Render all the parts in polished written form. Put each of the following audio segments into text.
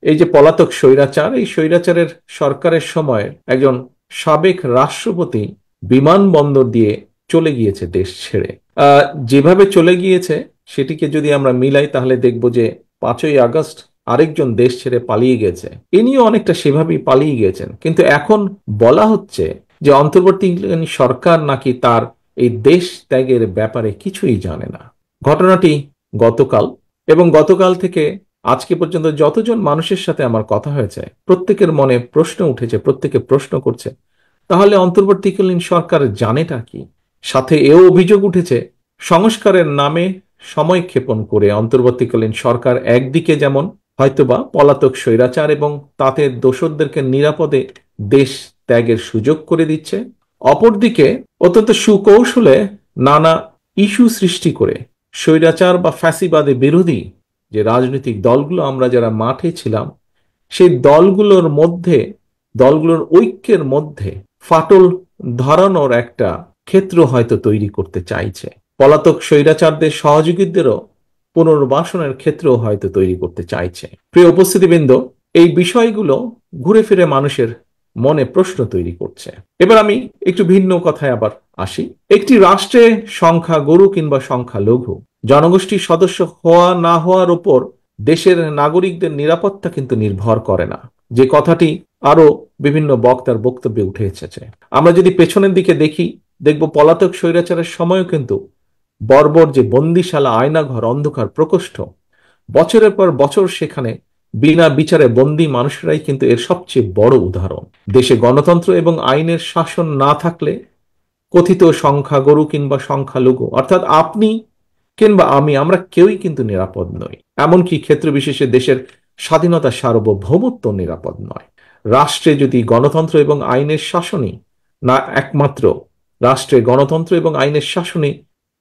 এই যে পলাতক স্বৈরাচার, এই স্বৈরাচারের সরকারের সময় একজন সাবেক রাষ্ট্রপতি বিমানবন্দর দিয়ে চলে গিয়েছে দেশ ছেড়ে। যেভাবে চলে গিয়েছে সেটিকে যদি আমরা মিলাই তাহলে দেখব যে 5ই আগস্ট আরেকজন দেশ ছেড়ে পালিয়ে গেছে, ইনিও অনেকটা সেভাবেই পালিয়ে গিয়েছেন। কিন্তু এখন বলা হচ্ছে যে অন্তর্বর্তীকালীন সরকার নাকি তার এই দেশ ত্যাগের ব্যাপারে কিছুই জানে না। ঘটনাটি গতকাল, এবং গতকাল থেকে আজকে পর্যন্ত যতজন মানুষের সাথে আমার কথা হয়েছে প্রত্যেকের মনে প্রশ্ন উঠেছে, প্রত্যেকে প্রশ্ন করছে তাহলে অন্তর্বর্তীকালীন সরকার জানেটা কি। সাথে এও অভিযোগ উঠেছে সংস্কারের নামে সময় ক্ষেপণ করে অন্তর্বর্তীকালীন সরকার একদিকে যেমন হয়তোবা পলাতক স্বৈরাচার এবং তাতে দোসরদেরকে নিরাপদে দেশ ত্যাগের সুযোগ করে দিচ্ছে, অপরদিকে অত্যন্ত সুকৌশলে নানা ইস্যু সৃষ্টি করে স্বৈরাচার বা ফ্যাসিবাদে বিরোধী যে রাজনৈতিক দলগুলো আমরা যারা মাঠে ছিলাম সেই দলগুলোর ঐক্যের মধ্যে ফাটল ধরানোর একটা ক্ষেত্র হয়তো তৈরি করতে চাইছে। পলাতক স্বৈরাচারদের সহযোগীদেরও পুনর্বাসনের ক্ষেত্রও হয়তো তৈরি করতে চাইছে। প্রিয় উপস্থিতিবৃন্দ, এই বিষয়গুলো ঘুরে ফিরে মানুষের মনে প্রশ্ন তৈরি করছে। এবার আমি একটু ভিন্ন কথায় আবার আসি। একটি রাষ্ট্রে সংখ্যা গরু কিংবা সংখ্যা লঘু, জনগোষ্ঠীর সদস্য হওয়া না হওয়ার উপর দেশের নাগরিকদের নিরাপত্তা কিন্তু নির্ভর করে না, যে কথাটি আরো বিভিন্ন বক্তার বক্তব্যে উঠে এসেছে। আমরা যদি পেছনের দিকে দেখি দেখব পলাতক স্বৈরাচারের সময়ও কিন্তু বর্বর যে বন্দিশালা, আয়নাঘর, অন্ধকার প্রকোষ্ঠ, বছরের পর বছর সেখানে বিনা বিচারে বন্দী মানুষেরাই কিন্তু এর সবচেয়ে বড় উদাহরণ। দেশে গণতন্ত্র এবং আইনের শাসন না থাকলে কথিত সংখ্যাগরু কিংবা সংখ্যালঘু অর্থাৎ আপনি কিংবা আমরা কেউই কিন্তু নিরাপদ নই। এমনকি ক্ষেত্র বিশেষে দেশের স্বাধীনতা, সার্বভৌমত্ব নিরাপদ নয়। রাষ্ট্রে যদি গণতন্ত্র এবং আইনের শাসনই না, একমাত্র রাষ্ট্রে গণতন্ত্র এবং আইনের শাসনই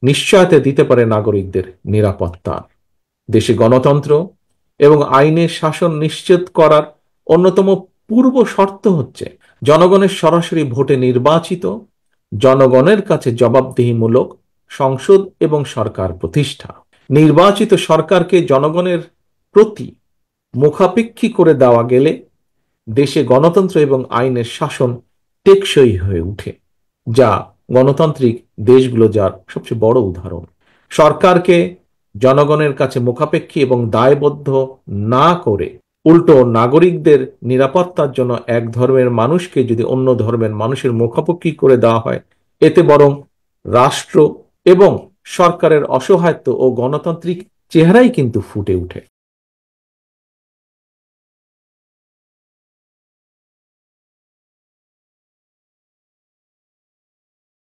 নিশ্চয়তা দিতে পারে নাগরিকদের নিরাপত্তা। দেশে গণতন্ত্র এবং আইনের শাসন নিশ্চিত করার অন্যতম পূর্ব শর্ত হচ্ছে জনগণের সরাসরি ভোটে নির্বাচিত, জনগণের কাছে জবাবদিহিমূলক সংসদ এবং সরকার প্রতিষ্ঠা। নির্বাচিত সরকারকে জনগণের প্রতি মুখাপেক্ষী করে দেওয়া গেলে দেশে গণতন্ত্র এবং আইনের শাসন টেকসই হয়ে ওঠে, যা গণতান্ত্রিক দেশগুলো যার সবচেয়ে বড় উদাহরণ। সরকারকে জনগণের কাছে মুখাপেক্ষী এবং দায়বদ্ধ না করে উল্টো নাগরিকদের নিরাপত্তার জন্য এক ধর্মের মানুষকে যদি অন্য ধর্মের মানুষের মুখাপেক্ষী করে দেওয়া হয়, এতে বরং রাষ্ট্র এবং সরকারের অসহায়ত্ব ও গণতান্ত্রিক চেহারাই কিন্তু ফুটে ওঠে।